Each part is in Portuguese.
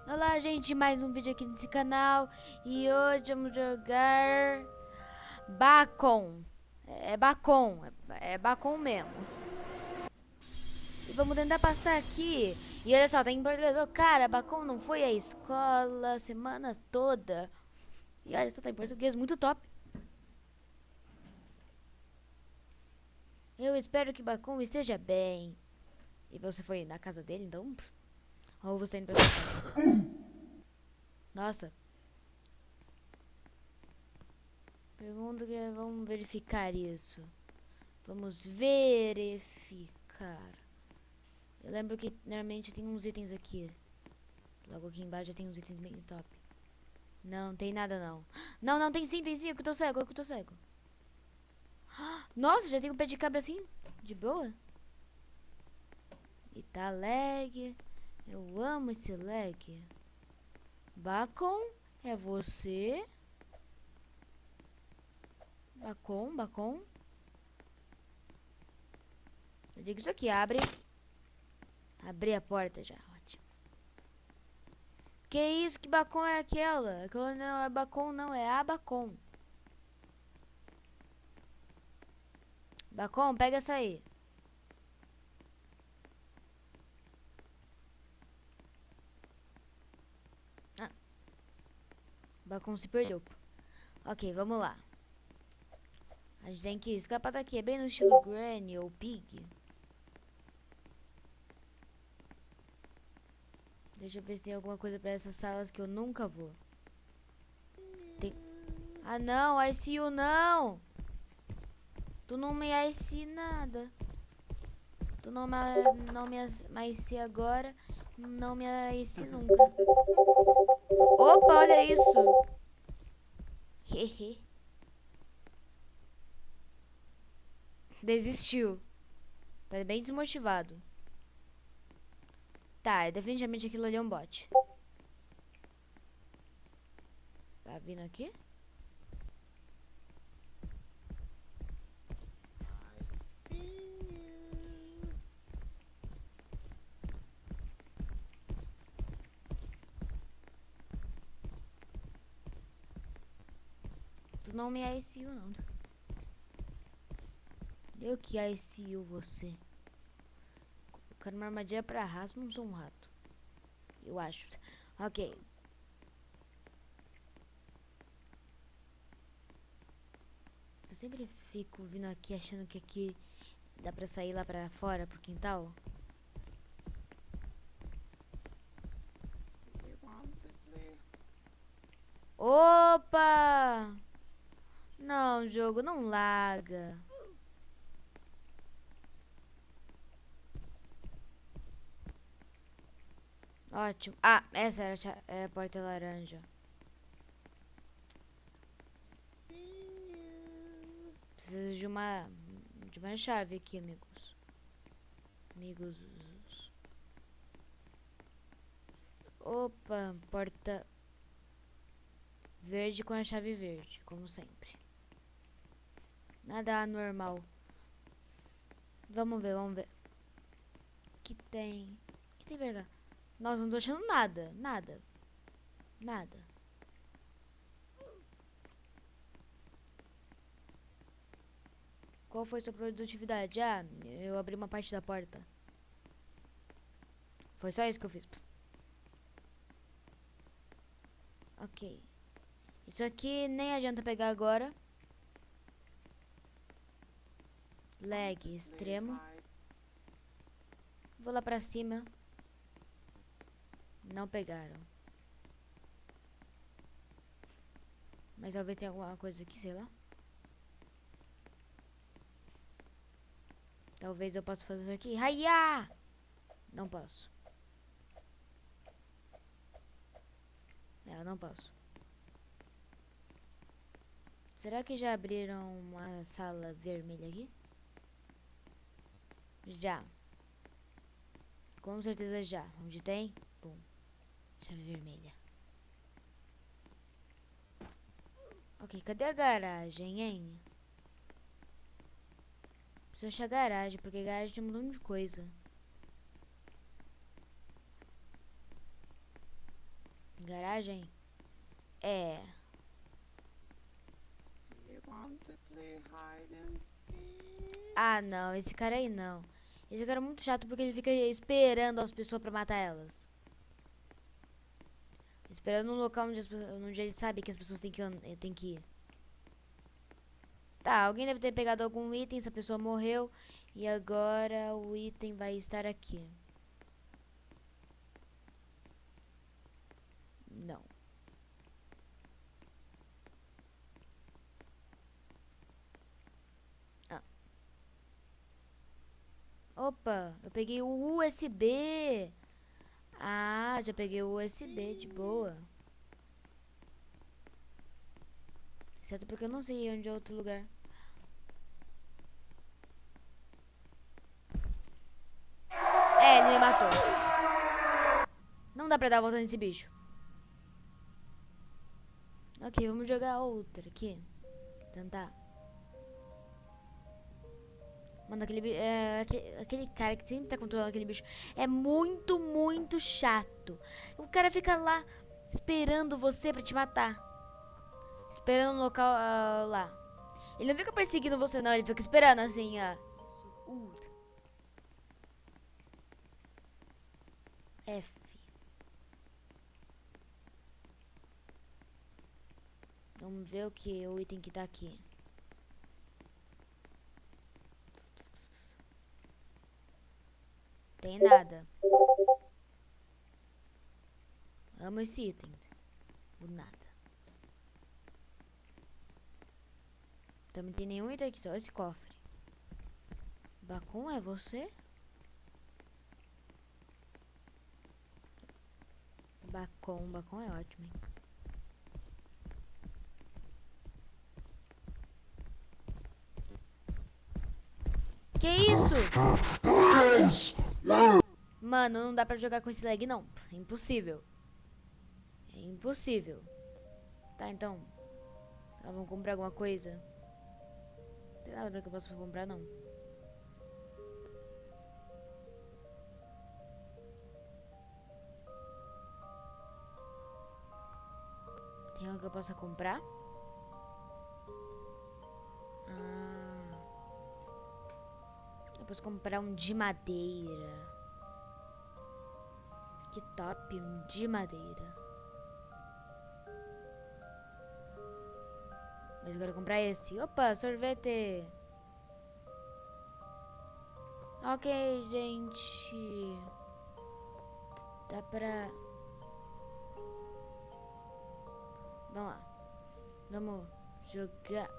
Olá, gente, mais um vídeo aqui nesse canal. E hoje vamos jogar Bacon. É Bacon, é Bacon mesmo. E vamos tentar passar aqui. E olha só, tem em português. Ô, cara, Bacon não foi à escola a semana toda. E olha só, tá em português, muito top. Eu espero que Bacon esteja bem. E você foi na casa dele, então? Ou você tá indo pra sua casa? Nossa. Pergunta que vamos verificar isso. Vamos verificar. Eu lembro que normalmente tem uns itens aqui. Logo aqui embaixo já tem uns itens bem top. Não, tem nada não. Não, não, tem sim, eu que tô cego, eu que tô cego. Nossa, já tem um pé de cabra assim? De boa? E tá lag. Eu amo esse lag. Bacon, é você? Bacon. Eu digo isso aqui, abre. Abri a porta já, ótimo. Que isso? Que Bacon é aquela? Aquela não é Bacon, não, é Abacon. Bacon, pega essa aí. Ah, Bacon se perdeu. Ok, vamos lá. A gente tem que escapar daqui. É bem no estilo Granny ou Pig. Deixa eu ver se tem alguma coisa pra essas salas que eu nunca vou. Tem... Ah, não. ICU não. Tu não me IC nada. Tu não me IC agora. Não me IC nunca. Opa, olha isso. Hehe. Desistiu. Tá bem desmotivado. Tá, definitivamente aquilo ali é um bot. Tá vindo aqui? Tu não me ICU não. Eu que ICU você. Eu quero uma armadilha pra rato, não sou um rato. Eu acho. Ok. Eu sempre fico vindo aqui achando que aqui dá pra sair lá pra fora, pro quintal. Opa! Não, jogo, não laga. Ótimo. Ah, essa era a porta laranja. Preciso de uma chave aqui, amigos. Amigos. Opa, porta verde com a chave verde, como sempre. Nada anormal. Vamos ver. Que tem? Que tem pra cá? Nossa, não tô achando nada. Nada. Qual foi sua produtividade? Ah, eu abri uma parte da porta. Foi só isso que eu fiz. Ok. Isso aqui nem adianta pegar agora. Lag extremo. Vou lá pra cima. Não pegaram. Mas talvez tenha alguma coisa aqui, sei lá. Talvez eu possa fazer isso aqui. Haia! Não posso. Eu não posso. Será que já abriram uma sala vermelha aqui? Já. Com certeza já. Onde tem? Bom. Chave vermelha. Ok, cadê a garagem, hein? Preciso achar a garagem, porque a garagem tem um monte de coisa. Garagem? É. Ah, não. Esse cara aí não. Esse cara é muito chato porque ele fica esperando as pessoas pra matar elas. Esperando um local onde ele sabe que as pessoas têm que ir. Tá, alguém deve ter pegado algum item, essa pessoa morreu. E agora o item vai estar aqui. Não. Ah. Opa, eu peguei o USB. Ah, já peguei o USB de boa. Exceto porque eu não sei onde é outro lugar. É, ele me matou. Não dá pra dar a volta nesse bicho. Ok, vamos jogar outra aqui. Tentar. Mano, aquele cara que sempre tá controlando aquele bicho é muito, muito chato. O cara fica lá esperando você pra te matar. Esperando no local lá. Ele não fica perseguindo você, não. Ele fica esperando assim, F. Vamos ver o item que tá aqui. Tem nada. Amo esse item. O nada. Também tem nenhum item aqui, só esse cofre. Bacon, é você? Bacon é ótimo, hein? Que isso? Mano, não dá pra jogar com esse lag, não. É impossível. É impossível. Tá, então. Tá, vamos comprar alguma coisa. Não tem nada que eu possa comprar, não. Tem algo que eu possa comprar? Eu posso comprar um de madeira. Que top, um de madeira. Mas eu quero comprar esse. Opa, sorvete. Ok, gente. Dá pra... Vamos lá. Vamos jogar.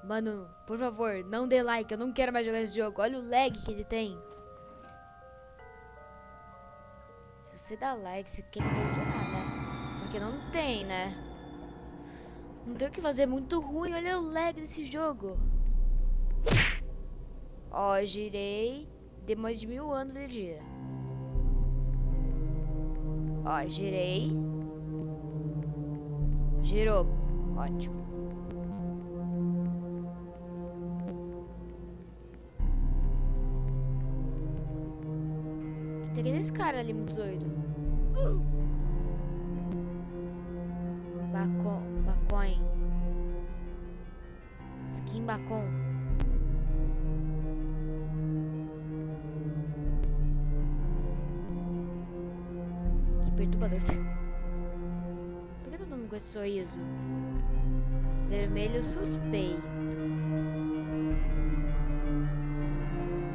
Mano, por favor, não dê like. Eu não quero mais jogar esse jogo. Olha o lag que ele tem. Se você dá like, você quer me torturar, né? Porque não tem, né? Não tem o que fazer, é muito ruim. Olha o lag desse jogo. Ó, girei. Depois de 1000 anos ele gira. Ó, girei. Girou. Ótimo. Tem aquele cara ali muito doido. Bacon. Skin bacon. Que perturbador. Por que todo mundo com esse sorriso? Vermelho suspeito.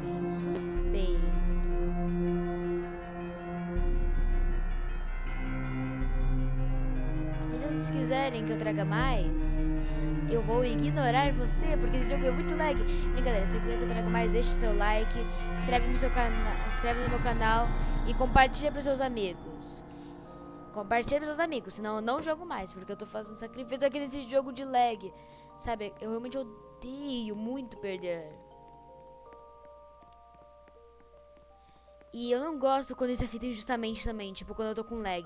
Bem suspeito. E se vocês quiserem que eu traga mais, eu vou ignorar você, porque esse jogo é muito lag. Brincadeira, se você quiser que eu traga mais, deixa o seu like, inscreve no meu canal e compartilha para seus amigos. Compartilha para seus amigos, senão eu não jogo mais, porque eu tô fazendo sacrifício aqui nesse jogo de lag. Sabe, eu realmente odeio muito perder. E eu não gosto quando isso é feito injustamente também, tipo quando eu tô com lag.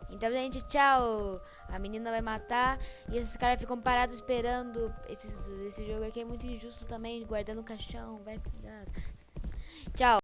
Então, gente, tchau. A menina vai matar e esses caras ficam parados esperando. Esse jogo aqui é muito injusto também, guardando o caixão. Vai cuidado. Tchau.